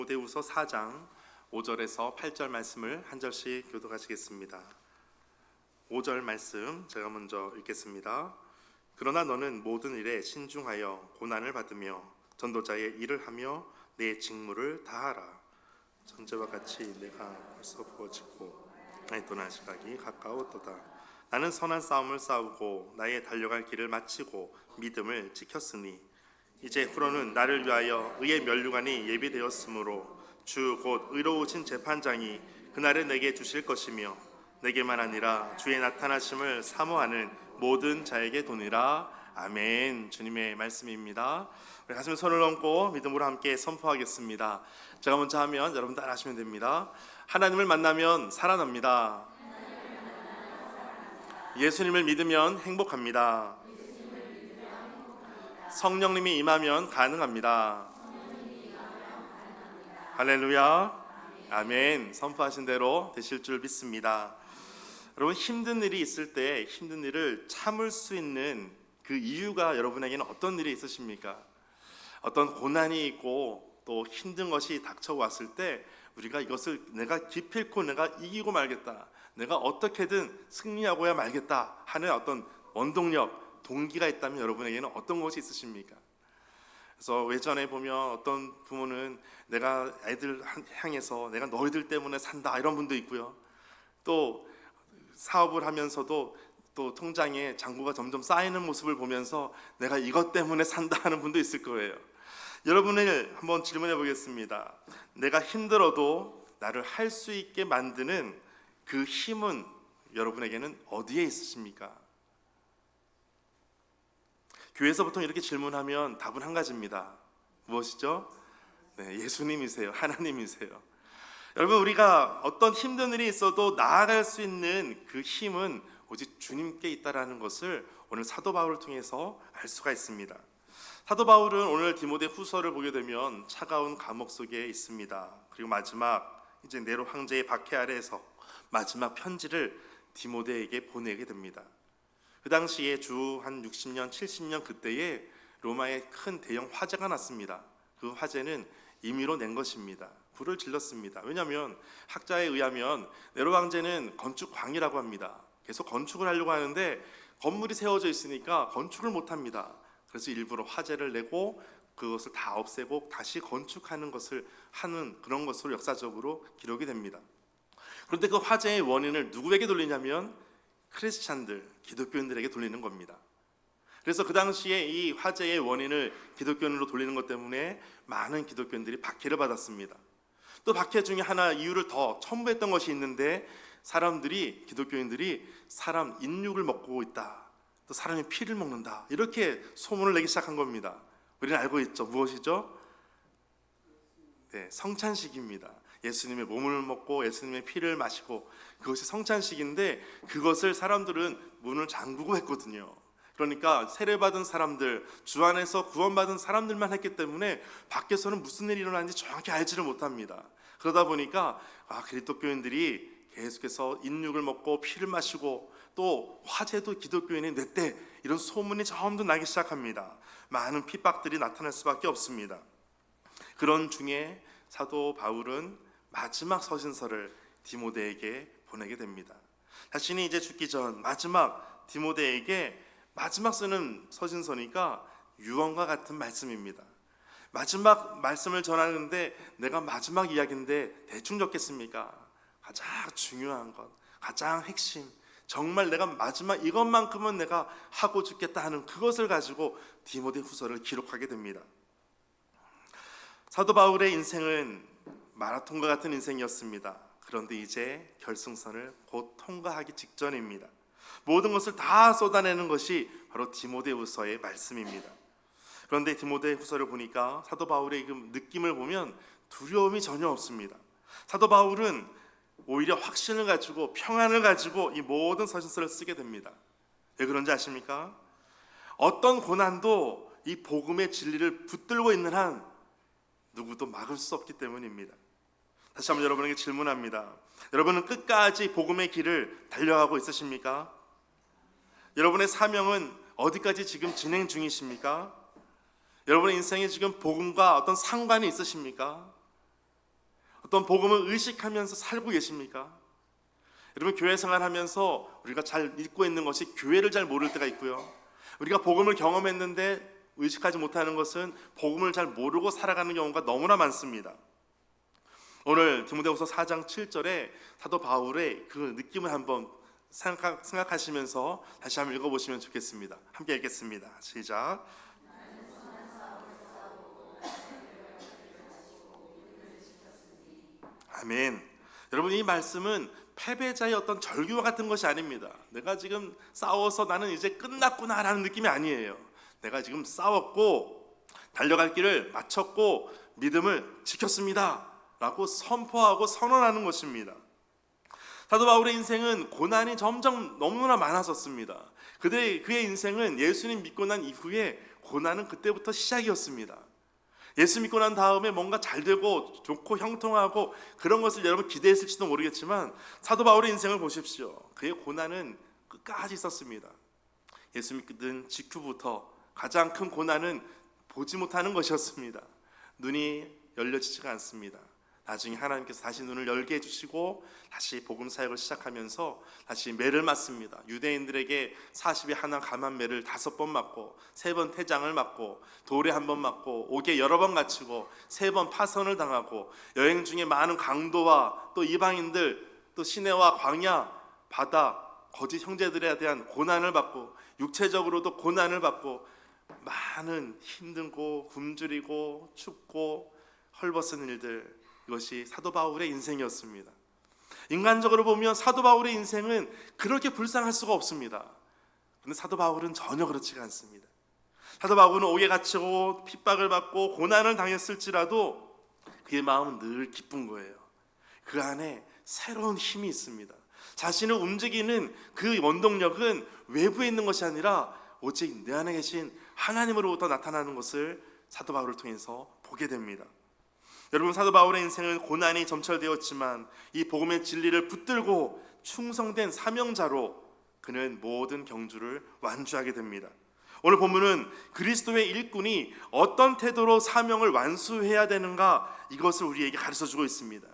디모데후서 4장 5절에서 8절 말씀을 한 절씩 교독하시겠습니다. 5절 말씀 제가 먼저 읽겠습니다. 그러나 너는 모든 일에 신중하여 고난을 받으며 전도자의 일을 하며 내 직무를 다하라. 전제와 같이 내가 벌써 부어지고 나의 떠날 시각이 가까웠도다. 나는 선한 싸움을 싸우고 나의 달려갈 길을 마치고 믿음을 지켰으니 이제 후로는 나를 위하여 의의 면류관이 예비되었으므로 주 곧 의로우신 재판장이 그날에 내게 주실 것이며 내게만 아니라 주의 나타나심을 사모하는 모든 자에게 도니라. 아멘. 주님의 말씀입니다. 우리 가슴에 손을 얹고 믿음으로 함께 선포하겠습니다. 제가 먼저 하면 여러분 따라 하시면 됩니다. 하나님을 만나면 살아납니다. 예수님을 믿으면 행복합니다. 성령님이 임하면 가능합니다. 할렐루야. 아멘. 선포하신 대로 되실 줄 믿습니다. 여러분, 힘든 일이 있을 때 힘든 일을 참을 수 있는 그 이유가 여러분에게는 어떤 일이 있으십니까? 어떤 고난이 있고 또 힘든 것이 닥쳐왔을 때 우리가 이것을 내가 기필코 내가 이기고 말겠다, 내가 어떻게든 승리하고야 말겠다 하는 어떤 원동력, 동기가 있다면 여러분에게는 어떤 것이 있으십니까? 그래서 외전에 보면 어떤 부모는 내가 애들 향해서 내가 너희들 때문에 산다 이런 분도 있고요. 또 사업을 하면서도 또 통장에 잔고가 점점 쌓이는 모습을 보면서 내가 이것 때문에 산다 하는 분도 있을 거예요. 여러분을 한번 질문해 보겠습니다. 내가 힘들어도 나를 할 수 있게 만드는 그 힘은 여러분에게는 어디에 있으십니까? 교회에서 보통 이렇게 질문하면 답은 한 가지입니다. 무엇이죠? 네, 예수님이세요. 하나님이세요. 여러분, 우리가 어떤 힘든 일이 있어도 나아갈 수 있는 그 힘은 오직 주님께 있다라는 것을 오늘 사도 바울을 통해서 알 수가 있습니다. 사도 바울은 오늘 디모데 후서를 보게 되면 차가운 감옥 속에 있습니다. 그리고 마지막 이제 네로 황제의 박해 아래에서 마지막 편지를 디모데에게 보내게 됩니다. 그 당시에 주 한 60년, 70년 그때에 로마에 큰 대형 화재가 났습니다. 그 화재는 임의로 낸 것입니다. 불을 질렀습니다. 왜냐하면 학자에 의하면 네로 황제는 건축광이라고 합니다. 계속 건축을 하려고 하는데 건물이 세워져 있으니까 건축을 못합니다. 그래서 일부러 화재를 내고 그것을 다 없애고 다시 건축하는 것을 하는 그런 것으로 역사적으로 기록이 됩니다. 그런데 그 화재의 원인을 누구에게 돌리냐면 크리스찬들, 기독교인들에게 돌리는 겁니다. 그래서 그 당시에 이 화재의 원인을 기독교인으로 돌리는 것 때문에 많은 기독교인들이 박해를 받았습니다. 또 박해 중에 하나 이유를 더 첨부했던 것이 있는데 사람들이, 기독교인들이 사람 인육을 먹고 있다, 또 사람의 피를 먹는다, 이렇게 소문을 내기 시작한 겁니다. 우리는 알고 있죠. 무엇이죠? 네, 성찬식입니다. 예수님의 몸을 먹고 예수님의 피를 마시고 그것이 성찬식인데 그것을 사람들은 문을 잠그고 했거든요. 그러니까 세례받은 사람들, 주 안에서 구원받은 사람들만 했기 때문에 밖에서는 무슨 일이 일어나는지 정확히 알지를 못합니다. 그러다 보니까 기독교인들이 계속해서 인육을 먹고 피를 마시고 또 화재도 기독교인이 냈대, 이런 소문이 점점 나기 시작합니다. 많은 핍박들이 나타날 수밖에 없습니다. 그런 중에 사도 바울은 마지막 서신서를 디모데에게 보내게 됩니다. 자신이 이제 죽기 전 마지막 디모데에게 마지막 쓰는 서신서니까 유언과 같은 말씀입니다. 마지막 말씀을 전하는데 내가 마지막 이야기인데 대충 적겠습니까? 가장 중요한 것, 가장 핵심, 정말 내가 마지막 이것만큼은 내가 하고 죽겠다 하는 그것을 가지고 디모데 후서를 기록하게 됩니다. 사도 바울의 인생은 마라톤과 같은 인생이었습니다. 그런데 이제 결승선을 곧 통과하기 직전입니다. 모든 것을 다 쏟아내는 것이 바로 디모데후서의 말씀입니다. 그런데 디모데후서를 보니까 사도 바울의 그 느낌을 보면 두려움이 전혀 없습니다. 사도 바울은 오히려 확신을 가지고 평안을 가지고 이 모든 서신서를 쓰게 됩니다. 왜 그런지 아십니까? 어떤 고난도 이 복음의 진리를 붙들고 있는 한 누구도 막을 수 없기 때문입니다. 다시 한번 여러분에게 질문합니다. 여러분은 끝까지 복음의 길을 달려가고 있으십니까? 여러분의 사명은 어디까지 지금 진행 중이십니까? 여러분의 인생에 지금 복음과 어떤 상관이 있으십니까? 어떤 복음을 의식하면서 살고 계십니까? 여러분, 교회 생활하면서 우리가 잘 잊고 있는 것이 교회를 잘 모를 때가 있고요, 우리가 복음을 경험했는데 의식하지 못하는 것은 복음을 잘 모르고 살아가는 경우가 너무나 많습니다. 오늘 디모데후서 4장 7절에 사도 바울의 그 느낌을 한번 생각하시면서 다시 한번 읽어보시면 좋겠습니다. 함께 읽겠습니다. 시작. 아멘. 여러분, 이 말씀은 패배자의 어떤 절규와 같은 것이 아닙니다. 내가 지금 싸워서 나는 이제 끝났구나 라는 느낌이 아니에요. 내가 지금 싸웠고 달려갈 길을 마쳤고 믿음을 지켰습니다 라고 선포하고 선언하는 것입니다. 사도 바울의 인생은 고난이 점점 너무나 많아졌습니다. 그의 인생은 예수님 믿고 난 이후에 고난은 그때부터 시작이었습니다. 예수 믿고 난 다음에 뭔가 잘 되고 좋고 형통하고 그런 것을 여러분 기대했을지도 모르겠지만 사도 바울의 인생을 보십시오. 그의 고난은 끝까지 있었습니다. 예수 믿는 직후부터 가장 큰 고난은 보지 못하는 것이었습니다. 눈이 열려지지가 않습니다. 나중에 하나님께서 다시 눈을 열게 해주시고 다시 복음 사역을 시작하면서 다시 매를 맞습니다. 유대인들에게 40에 하나 감한 매를 5번 맞고 3번 태장을 맞고 돌에 1번 맞고 옥에 여러 번 갇히고 3번 파선을 당하고 여행 중에 많은 강도와 또 이방인들 또 시내와 광야 바다 거짓 형제들에 대한 고난을 받고 육체적으로도 고난을 받고 많은 힘들고 굶주리고 춥고 헐벗은 일들, 이것이 사도 바울의 인생이었습니다. 인간적으로 보면 사도 바울의 인생은 그렇게 불쌍할 수가 없습니다. 그런데 사도 바울은 전혀 그렇지가 않습니다. 사도 바울은 옥에 갇히고 핍박을 받고 고난을 당했을지라도 그의 마음은 늘 기쁜 거예요. 그 안에 새로운 힘이 있습니다. 자신을 움직이는 그 원동력은 외부에 있는 것이 아니라 오직 내 안에 계신 하나님으로부터 나타나는 것을 사도 바울을 통해서 보게 됩니다. 여러분, 사도 바울의 인생은 고난이 점철되었지만 이 복음의 진리를 붙들고 충성된 사명자로 그는 모든 경주를 완주하게 됩니다. 오늘 본문은 그리스도의 일꾼이 어떤 태도로 사명을 완수해야 되는가, 이것을 우리에게 가르쳐주고 있습니다.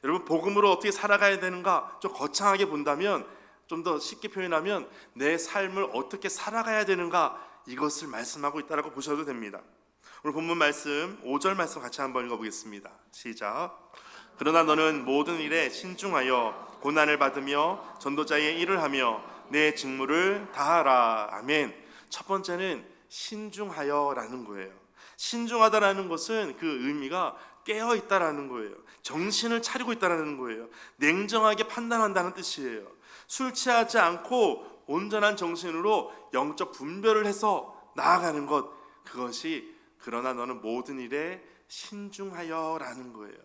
여러분, 복음으로 어떻게 살아가야 되는가 좀 거창하게 본다면, 좀 더 쉽게 표현하면 내 삶을 어떻게 살아가야 되는가, 이것을 말씀하고 있다고 보셔도 됩니다. 오늘 본문 말씀 5절 말씀 같이 한번 읽어보겠습니다. 시작. 그러나 너는 모든 일에 신중하여 고난을 받으며 전도자의 일을 하며 내 직무를 다하라. 아멘. 첫 번째는 신중하여라는 거예요. 신중하다라는 것은 그 의미가 깨어 있다라는 거예요. 정신을 차리고 있다라는 거예요. 냉정하게 판단한다는 뜻이에요. 술 취하지 않고 온전한 정신으로 영적 분별을 해서 나아가는 것, 그것이 그러나 너는 모든 일에 신중하여라는 거예요.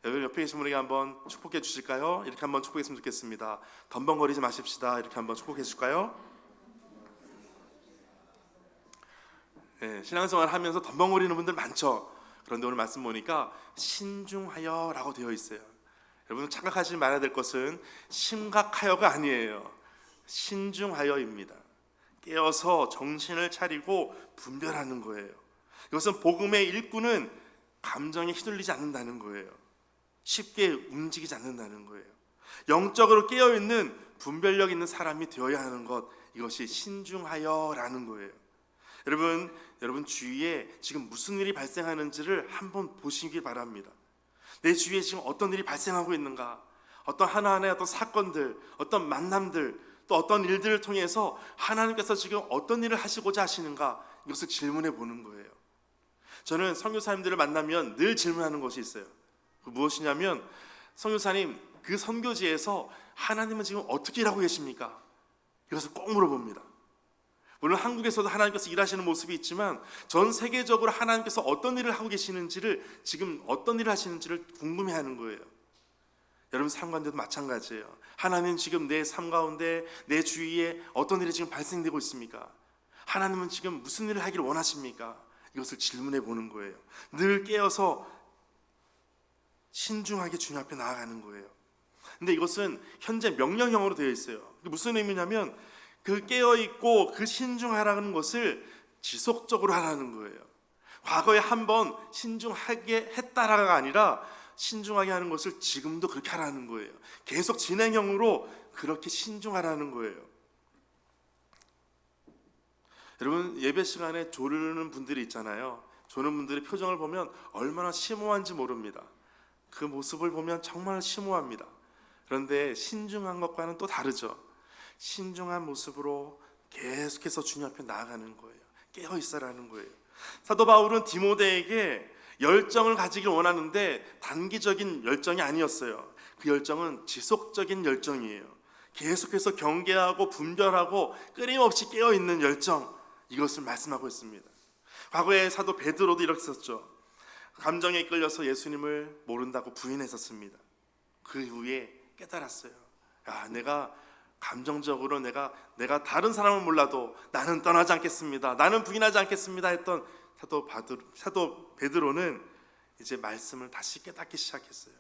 여러분, 옆에 계신 분에게 한번 축복해 주실까요? 이렇게 한번 축복했으면 좋겠습니다. 덤벙거리지 마십시다. 이렇게 한번 축복해 주실까요? 네, 신앙생활 하면서 덤벙거리는 분들 많죠. 그런데 오늘 말씀 보니까 신중하여라고 되어 있어요. 여러분, 착각하지 말아야 될 것은 심각하여가 아니에요. 신중하여입니다. 깨어서 정신을 차리고 분별하는 거예요. 이것은 복음의 일꾼은 감정에 휘둘리지 않는다는 거예요. 쉽게 움직이지 않는다는 거예요. 영적으로 깨어있는 분별력 있는 사람이 되어야 하는 것, 이것이 신중하여라는 거예요. 여러분 주위에 지금 무슨 일이 발생하는지를 한번 보시기 바랍니다. 내 주위에 지금 어떤 일이 발생하고 있는가, 어떤 하나하나의 어떤 사건들, 어떤 만남들, 또 어떤 일들을 통해서 하나님께서 지금 어떤 일을 하시고자 하시는가, 이것을 질문해 보는 거예요. 저는 선교사님들을 만나면 늘 질문하는 것이 있어요. 그 무엇이냐면, 선교사님, 그 선교지에서 하나님은 지금 어떻게 일하고 계십니까? 이것을 꼭 물어봅니다. 물론 한국에서도 하나님께서 일하시는 모습이 있지만 전 세계적으로 하나님께서 어떤 일을 하고 계시는지를, 지금 어떤 일을 하시는지를 궁금해하는 거예요. 여러분 삶 가운데도 마찬가지예요. 하나님 지금 내 삶 가운데, 내 주위에 어떤 일이 지금 발생되고 있습니까? 하나님은 지금 무슨 일을 하기를 원하십니까? 이것을 질문해 보는 거예요. 늘 깨어서 신중하게 주님 앞에 나아가는 거예요. 근데 이것은 현재 명령형으로 되어 있어요. 그게 무슨 의미냐면 그 깨어있고 그 신중하라는 것을 지속적으로 하라는 거예요. 과거에 한번 신중하게 했다라가 아니라 신중하게 하는 것을 지금도 그렇게 하라는 거예요. 계속 진행형으로 그렇게 신중하라는 거예요. 여러분, 예배 시간에 조르는 분들이 있잖아요. 조르는 분들의 표정을 보면 얼마나 심오한지 모릅니다. 그 모습을 보면 정말 심오합니다. 그런데 신중한 것과는 또 다르죠. 신중한 모습으로 계속해서 주님 앞에 나아가는 거예요. 깨어 있어라는 거예요. 사도 바울은 디모데에게 열정을 가지길 원하는데 단기적인 열정이 아니었어요. 그 열정은 지속적인 열정이에요. 계속해서 경계하고 분별하고 끊임없이 깨어 있는 열정, 이것을 말씀하고 있습니다. 과거에 사도 베드로도 이렇게 썼죠. 감정에 이끌려서 예수님을 모른다고 부인했었습니다. 그 이후에 깨달았어요. 내가 감정적으로 내가 다른 사람을 몰라도 나는 떠나지 않겠습니다, 나는 부인하지 않겠습니다 했던 사도 베드로는 이제 말씀을 다시 깨닫기 시작했어요.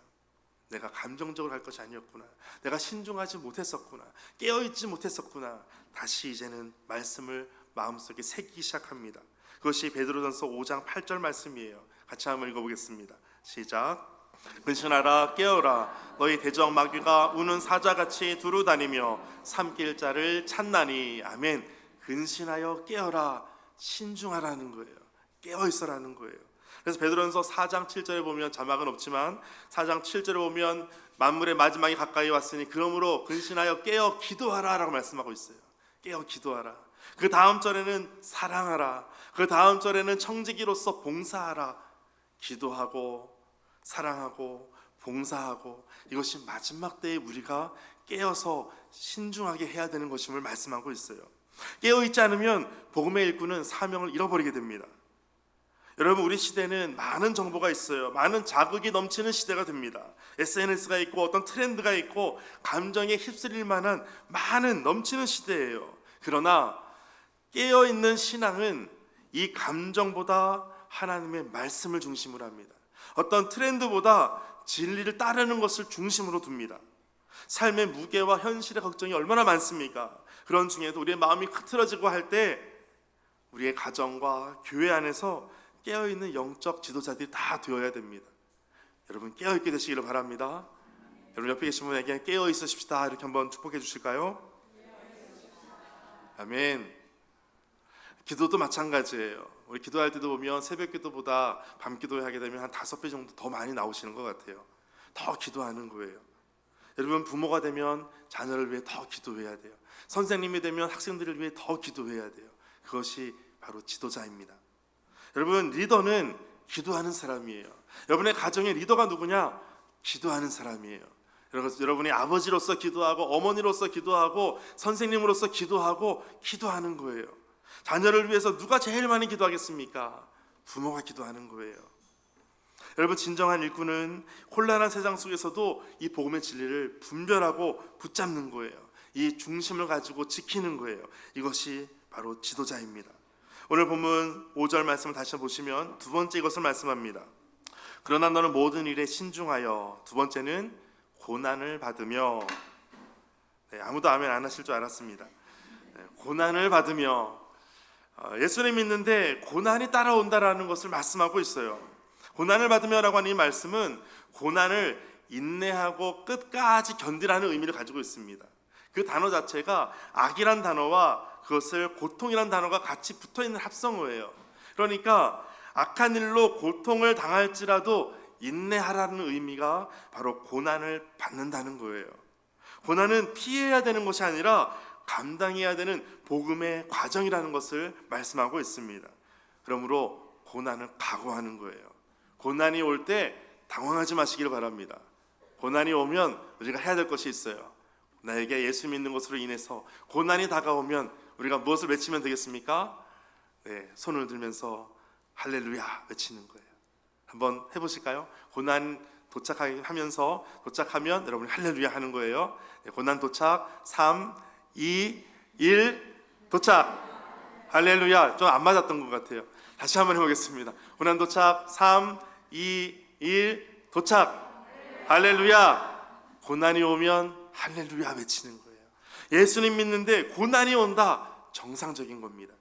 내가 감정적으로 할 것이 아니었구나, 내가 신중하지 못했었구나, 깨어있지 못했었구나. 다시 이제는 말씀을 마음속에 새기기 시작합니다. 그것이 베드로전서 5장 8절 말씀이에요. 같이 한번 읽어보겠습니다. 시작. 근신하라, 깨어라. 너희 대적 마귀가 우는 사자같이 두루 다니며 삼킬 자를 찾나니. 아멘. 근신하여 깨어라, 신중하라는 거예요. 깨어 있어라는 거예요. 그래서 베드로전서 4장 7절에 보면, 자막은 없지만 4장 7절에 보면 만물의 마지막이 가까이 왔으니 그러므로 근신하여 깨어 기도하라 라고 말씀하고 있어요. 깨어 기도하라. 그 다음 절에는 사랑하라. 그 다음 절에는 청지기로서 봉사하라. 기도하고 사랑하고 봉사하고, 이것이 마지막 때에 우리가 깨어서 신중하게 해야 되는 것임을 말씀하고 있어요. 깨어있지 않으면 복음의 일꾼은 사명을 잃어버리게 됩니다. 여러분, 우리 시대는 많은 정보가 있어요. 많은 자극이 넘치는 시대가 됩니다. SNS가 있고 어떤 트렌드가 있고 감정에 휩쓸릴 만한 많은 넘치는 시대예요. 그러나 깨어있는 신앙은 이 감정보다 하나님의 말씀을 중심으로 합니다. 어떤 트렌드보다 진리를 따르는 것을 중심으로 둡니다. 삶의 무게와 현실의 걱정이 얼마나 많습니까? 그런 중에도 우리의 마음이 흐트러지고 할 때 우리의 가정과 교회 안에서 깨어있는 영적 지도자들이 다 되어야 됩니다. 여러분, 깨어있게 되시기를 바랍니다. 여러분, 옆에 계신 분에게 깨어 있으십시다 이렇게 한번 축복해 주실까요? 아멘. 기도도 마찬가지예요. 우리 기도할 때도 보면 새벽 기도보다 밤 기도를 하게 되면 한 5배 정도 더 많이 나오시는 것 같아요. 더 기도하는 거예요. 여러분, 부모가 되면 자녀를 위해 더 기도해야 돼요. 선생님이 되면 학생들을 위해 더 기도해야 돼요. 그것이 바로 지도자입니다. 여러분, 리더는 기도하는 사람이에요. 여러분의 가정의 리더가 누구냐? 기도하는 사람이에요. 여러분이 아버지로서 기도하고 어머니로서 기도하고 선생님으로서 기도하는 거예요. 자녀를 위해서 누가 제일 많이 기도하겠습니까? 부모가 기도하는 거예요. 여러분, 진정한 일꾼은 혼란한 세상 속에서도 이 복음의 진리를 분별하고 붙잡는 거예요. 이 중심을 가지고 지키는 거예요. 이것이 바로 지도자입니다. 오늘 본문 5절 말씀을 다시 보시면 두 번째 이것을 말씀합니다. 그러나 너는 모든 일에 신중하여. 두 번째는 고난을 받으며. 아무도 아멘 안 하실 줄 알았습니다. 고난을 받으며. 예수님 믿는데 고난이 따라온다라는 것을 말씀하고 있어요. 고난을 받으며라고 하는 이 말씀은 고난을 인내하고 끝까지 견디라는 의미를 가지고 있습니다. 그 단어 자체가 악이란 단어와 그것을 고통이란 단어가 같이 붙어있는 합성어예요. 그러니까 악한 일로 고통을 당할지라도 인내하라는 의미가 바로 고난을 받는다는 거예요. 고난은 피해야 되는 것이 아니라 감당해야 되는 복음의 과정이라는 것을 말씀하고 있습니다. 그러므로 고난을 각오하는 거예요. 고난이 올 때 당황하지 마시기를 바랍니다. 고난이 오면 우리가 해야 될 것이 있어요. 나에게 예수 믿는 것으로 인해서 고난이 다가오면 우리가 무엇을 외치면 되겠습니까? 손을 들면서 할렐루야 외치는 거예요. 한번 해보실까요? 고난 도착하면서 도착하면 여러분이 할렐루야 하는 거예요. 고난 도착 3, 2, 1 도착. 할렐루야. 좀 안 맞았던 것 같아요. 다시 한번 해보겠습니다. 고난 도착 3, 2, 1 도착. 할렐루야. 고난이 오면 할렐루야 외치는 거예요. 예수님 믿는데 고난이 온다, 정상적인 겁니다.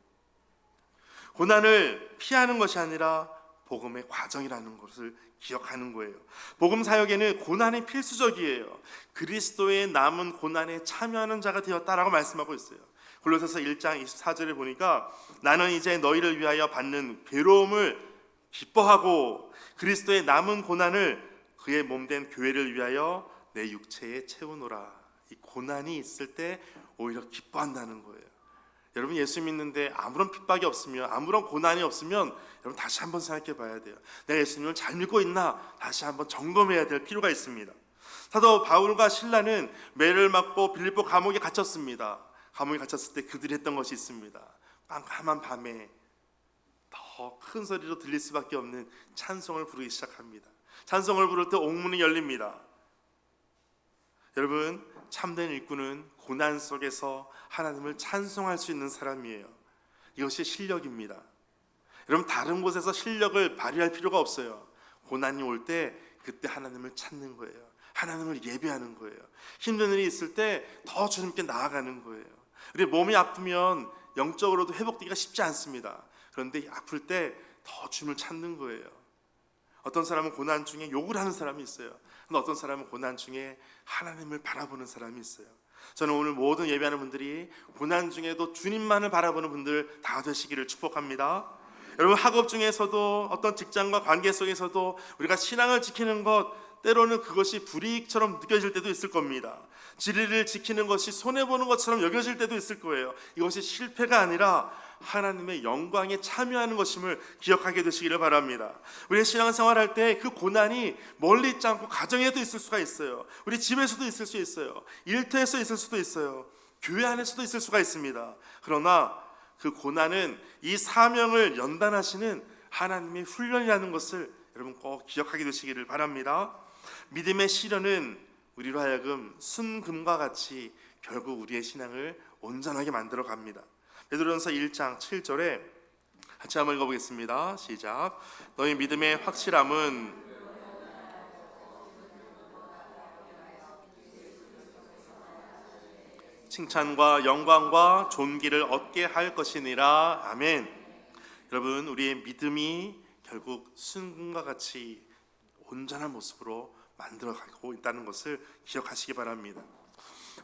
고난을 피하는 것이 아니라 복음의 과정이라는 것을 기억하는 거예요. 복음 사역에는 고난이 필수적이에요. 그리스도의 남은 고난에 참여하는 자가 되었다라고 말씀하고 있어요. 골로새서 1장 24절에 보니까 나는 이제 너희를 위하여 받는 괴로움을 기뻐하고 그리스도의 남은 고난을 그의 몸된 교회를 위하여 내 육체에 채우노라. 이 고난이 있을 때 오히려 기뻐한다는 거예요. 여러분, 예수 믿는데 아무런 핍박이 없으면, 아무런 고난이 없으면 여러분 다시 한번 생각해 봐야 돼요. 내가 예수님을 잘 믿고 있나 다시 한번 점검해야 될 필요가 있습니다. 사도 바울과 실라는 매를 맞고 빌립보 감옥에 갇혔습니다. 감옥에 갇혔을 때 그들이 했던 것이 있습니다. 깜깜한 밤에 더 큰 소리로 들릴 수밖에 없는 찬송을 부르기 시작합니다. 찬송을 부를 때 옥문이 열립니다. 여러분, 참된 일꾼은 고난 속에서 하나님을 찬송할 수 있는 사람이에요. 이것이 실력입니다. 여러분, 다른 곳에서 실력을 발휘할 필요가 없어요. 고난이 올 때 그때 하나님을 찾는 거예요. 하나님을 예배하는 거예요. 힘든 일이 있을 때 더 주님께 나아가는 거예요. 우리 몸이 아프면 영적으로도 회복되기가 쉽지 않습니다. 그런데 아플 때 더 주님을 찾는 거예요. 어떤 사람은 고난 중에 욕을 하는 사람이 있어요. 어떤 사람은 고난 중에 하나님을 바라보는 사람이 있어요. 저는 오늘 모든 예배하는 분들이 고난 중에도 주님만을 바라보는 분들 다 되시기를 축복합니다. 여러분, 학업 중에서도 어떤 직장과 관계 속에서도 우리가 신앙을 지키는 것, 때로는 그것이 불이익처럼 느껴질 때도 있을 겁니다. 진리를 지키는 것이 손해보는 것처럼 여겨질 때도 있을 거예요. 이것이 실패가 아니라 하나님의 영광에 참여하는 것임을 기억하게 되시기를 바랍니다. 우리의 신앙생활할 때 그 고난이 멀리 있지 않고 가정에도 있을 수가 있어요. 우리 집에서도 있을 수 있어요. 일터에서 있을 수도 있어요. 교회 안에서도 있을 수가 있습니다. 그러나 그 고난은 이 사명을 연단하시는 하나님의 훈련이라는 것을 여러분 꼭 기억하게 되시기를 바랍니다. 믿음의 시련은 우리로 하여금 순금과 같이 결국 우리의 신앙을 온전하게 만들어 갑니다. 베드로전서 1장 7절에 같이 한번 읽어보겠습니다. 시작. 너희 믿음의 확실함은 칭찬과 영광과 존귀를 얻게 할 것이니라. 아멘. 여러분, 우리의 믿음이 결국 순금과 같이 온전한 모습으로 만들어가고 있다는 것을 기억하시기 바랍니다.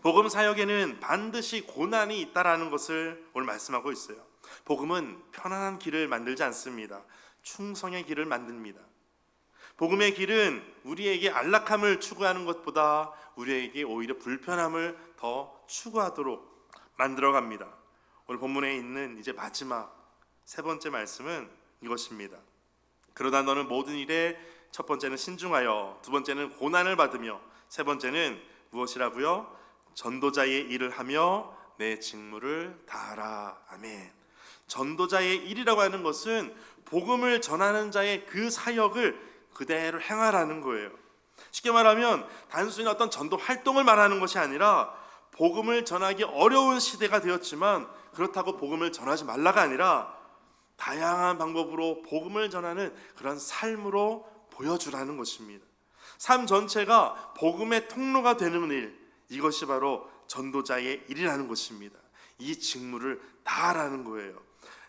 복음 사역에는 반드시 고난이 있다라는 것을 오늘 말씀하고 있어요. 복음은 편안한 길을 만들지 않습니다. 충성의 길을 만듭니다. 복음의 길은 우리에게 안락함을 추구하는 것보다 우리에게 오히려 불편함을 더 추구하도록 만들어갑니다. 오늘 본문에 있는 이제 마지막 세 번째 말씀은 이것입니다. 그러나 너는 모든 일에 첫 번째는 신중하여, 두 번째는 고난을 받으며, 세 번째는 무엇이라고요? 전도자의 일을 하며 내 직무를 다하라. 아멘. 전도자의 일이라고 하는 것은 복음을 전하는 자의 그 사역을 그대로 행하라는 거예요. 쉽게 말하면 단순히 어떤 전도 활동을 말하는 것이 아니라 복음을 전하기 어려운 시대가 되었지만 그렇다고 복음을 전하지 말라가 아니라 다양한 방법으로 복음을 전하는 그런 삶으로 보여주라는 것입니다. 삶 전체가 복음의 통로가 되는 일, 이것이 바로 전도자의 일이라는 것입니다. 이 직무를 다하라는 거예요.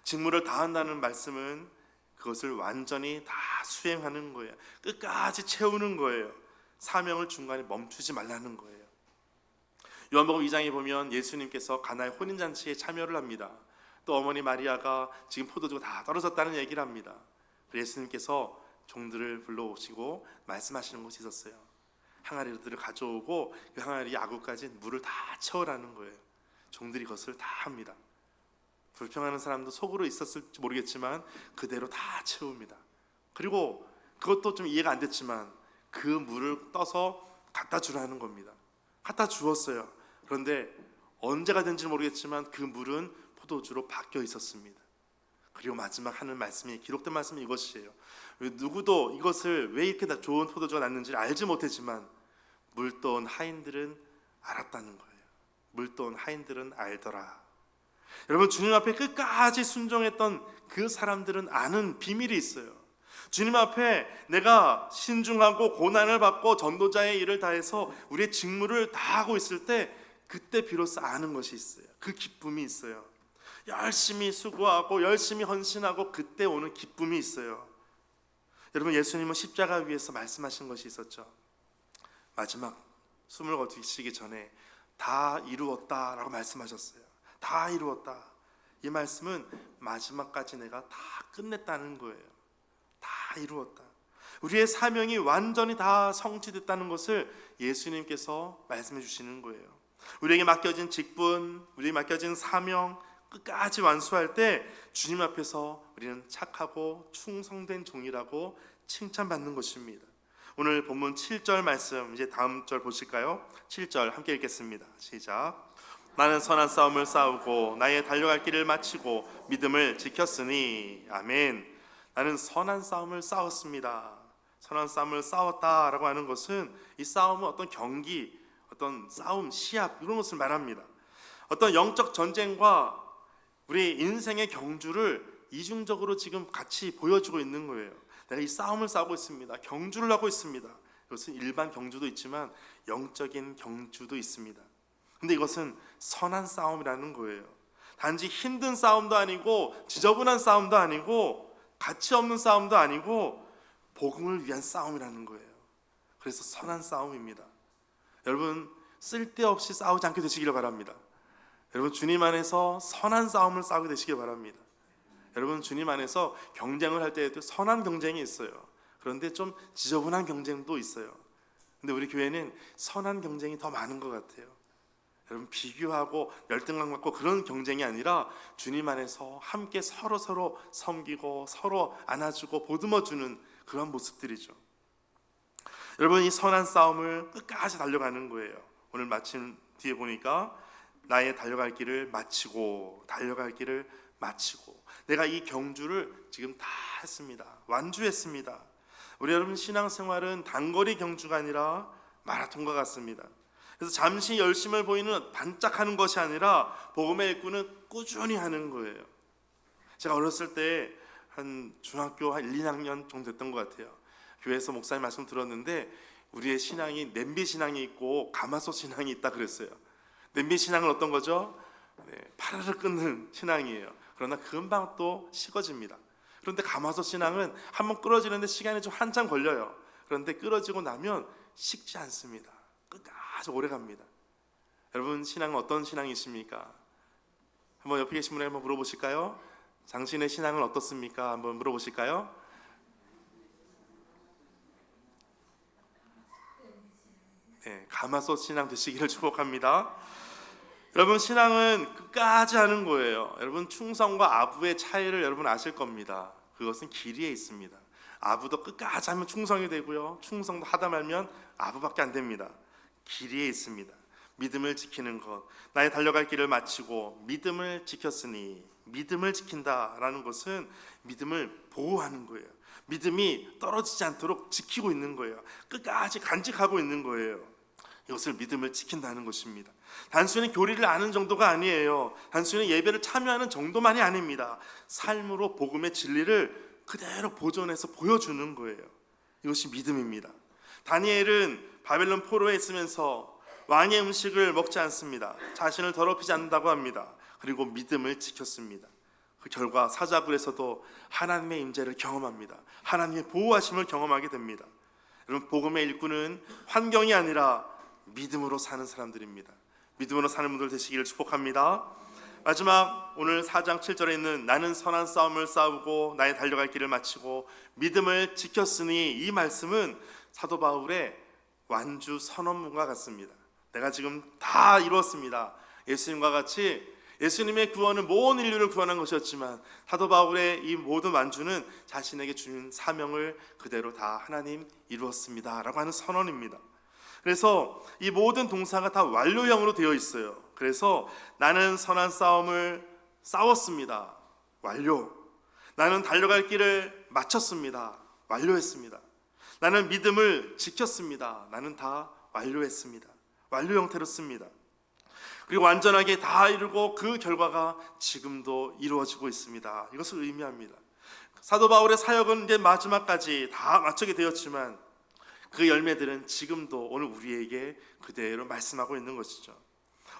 직무를 다한다는 말씀은 그것을 완전히 다 수행하는 거예요. 끝까지 채우는 거예요. 사명을 중간에 멈추지 말라는 거예요. 요한복음 2장에 보면 예수님께서 가나의 혼인잔치에 참여를 합니다. 또 어머니 마리아가 지금 포도주가 다 떨어졌다는 얘기를 합니다. 예수님께서 종들을 불러오시고 말씀하시는 곳이 있었어요. 항아리들을 가져오고 그 항아리 야구까지 물을 다 채우라는 거예요. 종들이 그것을 다 합니다. 불평하는 사람도 속으로 있었을지 모르겠지만 그대로 다 채웁니다. 그리고 그것도 좀 이해가 안 됐지만 그 물을 떠서 갖다 주라는 겁니다. 갖다 주었어요. 그런데 언제가 된지 모르겠지만 그 물은 포도주로 바뀌어 있었습니다. 그리고 마지막 하는 말씀이, 기록된 말씀이 이것이에요. 누구도 이것을 왜 이렇게 다 좋은 포도주가 났는지 알지 못했지만 물떠온 하인들은 알았다는 거예요. 물떠온 하인들은 알더라. 여러분, 주님 앞에 끝까지 순종했던 그 사람들은 아는 비밀이 있어요. 주님 앞에 내가 신중하고 고난을 받고 전도자의 일을 다해서 우리의 직무를 다하고 있을 때 그때 비로소 아는 것이 있어요. 그 기쁨이 있어요. 열심히 수고하고 열심히 헌신하고 그때 오는 기쁨이 있어요. 여러분, 예수님은 십자가 위에서 말씀하신 것이 있었죠. 마지막 숨을 거두시기 전에 다 이루었다라고 말씀하셨어요. 다 이루었다. 이 말씀은 마지막까지 내가 다 끝냈다는 거예요. 다 이루었다. 우리의 사명이 완전히 다 성취됐다는 것을 예수님께서 말씀해 주시는 거예요. 우리에게 맡겨진 직분, 우리에게 맡겨진 사명 끝까지 완수할 때 주님 앞에서 우리는 착하고 충성된 종이라고 칭찬받는 것입니다. 오늘 본문 7절 말씀, 이제 다음 절 보실까요? 7절 함께 읽겠습니다. 시작. 나는 선한 싸움을 싸우고 나의 달려갈 길을 마치고 믿음을 지켰으니. 아멘. 나는 선한 싸움을 싸웠습니다. 선한 싸움을 싸웠다라고 하는 것은 이 싸움은 어떤 경기, 어떤 싸움, 시합 이런 것을 말합니다. 어떤 영적 전쟁과 우리 인생의 경주를 이중적으로 지금 같이 보여주고 있는 거예요. 내가 이 싸움을 싸우고 있습니다. 경주를 하고 있습니다. 이것은 일반 경주도 있지만 영적인 경주도 있습니다. 근데 이것은 선한 싸움이라는 거예요. 단지 힘든 싸움도 아니고 지저분한 싸움도 아니고 가치 없는 싸움도 아니고 복음을 위한 싸움이라는 거예요. 그래서 선한 싸움입니다. 여러분, 쓸데없이 싸우지 않게 되시기를 바랍니다. 여러분, 주님 안에서 선한 싸움을 싸우게 되시길 바랍니다. 여러분, 주님 안에서 경쟁을 할 때에도 선한 경쟁이 있어요. 그런데 좀 지저분한 경쟁도 있어요. 근데 우리 교회는 선한 경쟁이 더 많은 것 같아요. 여러분, 비교하고 열등감 갖고 그런 경쟁이 아니라 주님 안에서 함께 서로 섬기고 서로 안아주고 보듬어주는 그런 모습들이죠. 여러분, 이 선한 싸움을 끝까지 달려가는 거예요. 오늘 마침 뒤에 보니까 나의 달려갈 길을 마치고 내가 이 경주를 지금 다 했습니다. 완주했습니다. 우리 여러분, 신앙생활은 단거리 경주가 아니라 마라톤과 같습니다. 그래서 잠시 열심을 보이는 반짝하는 것이 아니라 복음의 일꾼은 꾸준히 하는 거예요. 제가 어렸을 때 한 중학교 한 1, 2학년 정도 됐던 것 같아요. 교회에서 목사님 말씀 들었는데 우리의 신앙이 냄비 신앙이 있고 가마솥 신앙이 있다 그랬어요. 냄비 신앙은 어떤 거죠? 파르르 끓는 신앙이에요. 그러나 금방 또 식어집니다. 그런데 가마솥 신앙은 한번 끓어지는데 시간이 좀 한참 걸려요. 그런데 끓어지고 나면 식지 않습니다. 끝까지 오래 갑니다. 여러분, 신앙은 어떤 신앙이십니까? 한번 옆에 계신 분에게 한번 물어보실까요? 당신의 신앙은 어떻습니까? 한번 물어보실까요? 네, 가마솥 신앙 되시기를 축복합니다. 여러분, 신앙은 끝까지 하는 거예요. 여러분, 충성과 아부의 차이를 여러분 아실 겁니다. 그것은 길이에 있습니다. 아부도 끝까지 하면 충성이 되고요, 충성도 하다 말면 아부밖에 안 됩니다. 길이에 있습니다. 믿음을 지키는 것, 나의 달려갈 길을 마치고 믿음을 지켰으니. 믿음을 지킨다라는 것은 믿음을 보호하는 거예요. 믿음이 떨어지지 않도록 지키고 있는 거예요. 끝까지 간직하고 있는 거예요. 이것을 믿음을 지킨다는 것입니다. 단순히 교리를 아는 정도가 아니에요. 단순히 예배를 참여하는 정도만이 아닙니다. 삶으로 복음의 진리를 그대로 보존해서 보여주는 거예요. 이것이 믿음입니다. 다니엘은 바벨론 포로에 있으면서 왕의 음식을 먹지 않습니다. 자신을 더럽히지 않는다고 합니다. 그리고 믿음을 지켰습니다. 그 결과 사자굴에서도 하나님의 임재를 경험합니다. 하나님의 보호하심을 경험하게 됩니다. 여러분, 복음의 일꾼은 환경이 아니라 믿음으로 사는 사람들입니다. 믿음으로 사는 분들 되시기를 축복합니다. 마지막 오늘 4장 7절에 있는 나는 선한 싸움을 싸우고 나의 달려갈 길을 마치고 믿음을 지켰으니, 이 말씀은 사도 바울의 완주 선언문과 같습니다. 내가 지금 다 이루었습니다. 예수님과 같이 예수님의 구원은 모든 인류를 구원한 것이었지만 사도 바울의 이 모든 완주는 자신에게 주신 사명을 그대로 다 하나님 이루었습니다 라고 하는 선언입니다. 그래서 이 모든 동사가 다 완료형으로 되어 있어요. 그래서 나는 선한 싸움을 싸웠습니다. 완료. 나는 달려갈 길을 마쳤습니다. 완료했습니다. 나는 믿음을 지켰습니다. 나는 다 완료했습니다. 완료 형태로 씁니다. 그리고 완전하게 다 이루고 그 결과가 지금도 이루어지고 있습니다. 이것을 의미합니다. 사도 바울의 사역은 이제 마지막까지 다 마치게 되었지만 그 열매들은 지금도 오늘 우리에게 그대로 말씀하고 있는 것이죠.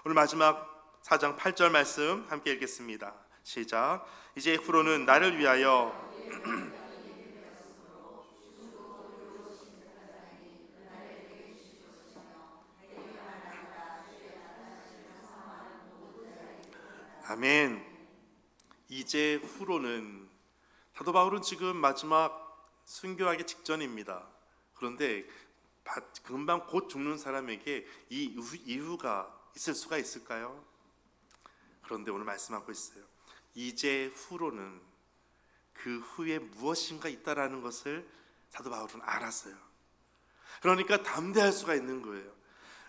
오늘 마지막 4장 8절 말씀 함께 읽겠습니다. 시작. 이제 후로는 나를 위하여 아멘. 이제 후로는 사도 바울은 지금 마지막 순교하기 직전입니다. 그런데 금방 곧 죽는 사람에게 이 이유가 있을 수가 있을까요? 그런데 오늘 말씀하고 있어요. 이제 후로는 그 후에 무엇인가 있다라는 것을 사도 바울은 알았어요. 그러니까 담대할 수가 있는 거예요.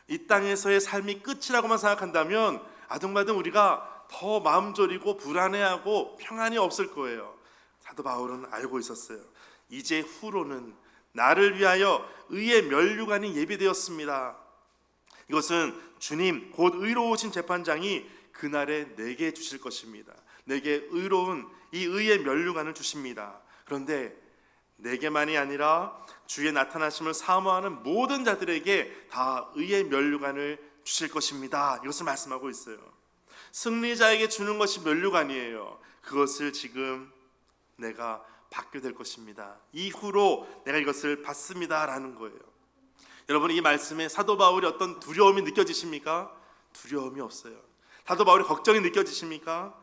이 땅에서의 삶이 끝이라고만 생각한다면 아둥바둥 우리가 더 마음 졸이고 불안해하고 평안이 없을 거예요. 사도 바울은 알고 있었어요. 이제 후로는 나를 위하여 의의 면류관이 예비되었습니다. 이것은 주님 곧 의로우신 재판장이 그날에 내게 주실 것입니다. 내게 의로운 이 의의 면류관을 주십니다. 그런데 내게만이 아니라 주의 나타나심을 사모하는 모든 자들에게 다 의의 면류관을 주실 것입니다. 이것을 말씀하고 있어요. 승리자에게 주는 것이 면류관이에요. 그것을 지금 내가 받게 될 것입니다. 이후로 내가 이것을 받습니다 라는 거예요. 여러분, 이 말씀에 사도 바울이 어떤 두려움이 느껴지십니까? 두려움이 없어요. 사도 바울의 걱정이 느껴지십니까?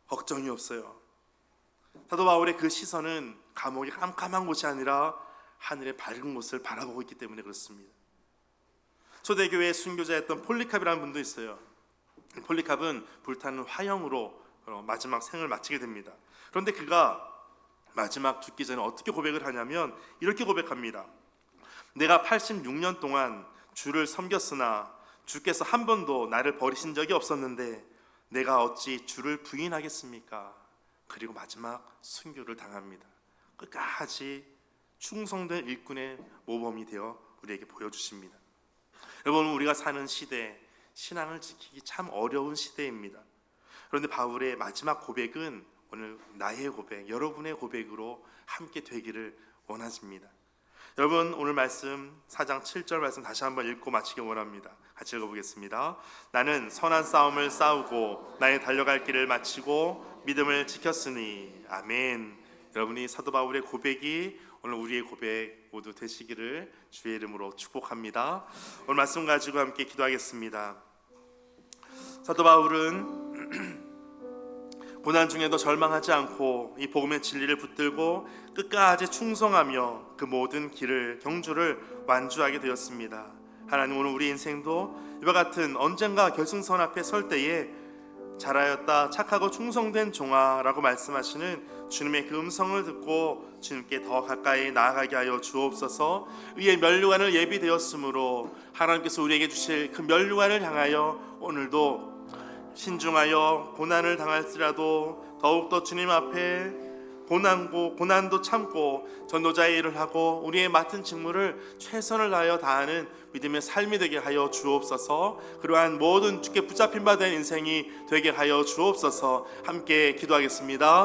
걱정이 없어요. 사도 바울의 그 시선은 감옥의 깜깜한 곳이 아니라 하늘의 밝은 곳을 바라보고 있기 때문에 그렇습니다. 초대교회의 순교자였던 폴리캅이라는 분도 있어요. 폴리캅은 불타는 화형으로 마지막 생을 마치게 됩니다. 그런데 그가 마지막 죽기 전에 어떻게 고백을 하냐면 이렇게 고백합니다. 내가 86년 동안 주를 섬겼으나 주께서 한 번도 나를 버리신 적이 없었는데 내가 어찌 주를 부인하겠습니까? 그리고 마지막 순교를 당합니다. 끝까지 충성된 일꾼의 모범이 되어 우리에게 보여주십니다. 여러분, 우리가 사는 시대, 신앙을 지키기 참 어려운 시대입니다. 그런데 바울의 마지막 고백은 오늘 나의 고백, 여러분의 고백으로 함께 되기를 원하십니다. 여러분, 오늘 말씀 4장 7절 말씀 다시 한번 읽고 마치기 원합니다. 같이 읽어보겠습니다. 나는 선한 싸움을 싸우고 나의 달려갈 길을 마치고 믿음을 지켰으니. 아멘. 여러분이 사도 바울의 고백이 오늘 우리의 고백 모두 되시기를 주의 이름으로 축복합니다. 오늘 말씀 가지고 함께 기도하겠습니다. 사도 바울은 고난 중에도 절망하지 않고 이 복음의 진리를 붙들고 끝까지 충성하며 그 모든 길을 경주를 완주하게 되었습니다. 하나님, 오늘 우리 인생도 이와 같은 언젠가 결승선 앞에 설 때에 잘하였다 착하고 충성된 종아라고 말씀하시는 주님의 그 음성을 듣고 주님께 더 가까이 나아가게 하여 주옵소서. 의의 면류관을 예비되었으므로 하나님께서 우리에게 주실 그 면류관을 향하여 오늘도 신중하여 고난을 당할지라도 더욱더 주님 앞에 고난도 참고 전도자의 일을 하고 우리의 맡은 직무를 최선을 다하여 다하는 믿음의 삶이 되게 하여 주옵소서. 그러한 모든 주께 붙잡힌 바 된 인생이 되게 하여 주옵소서. 함께 기도하겠습니다.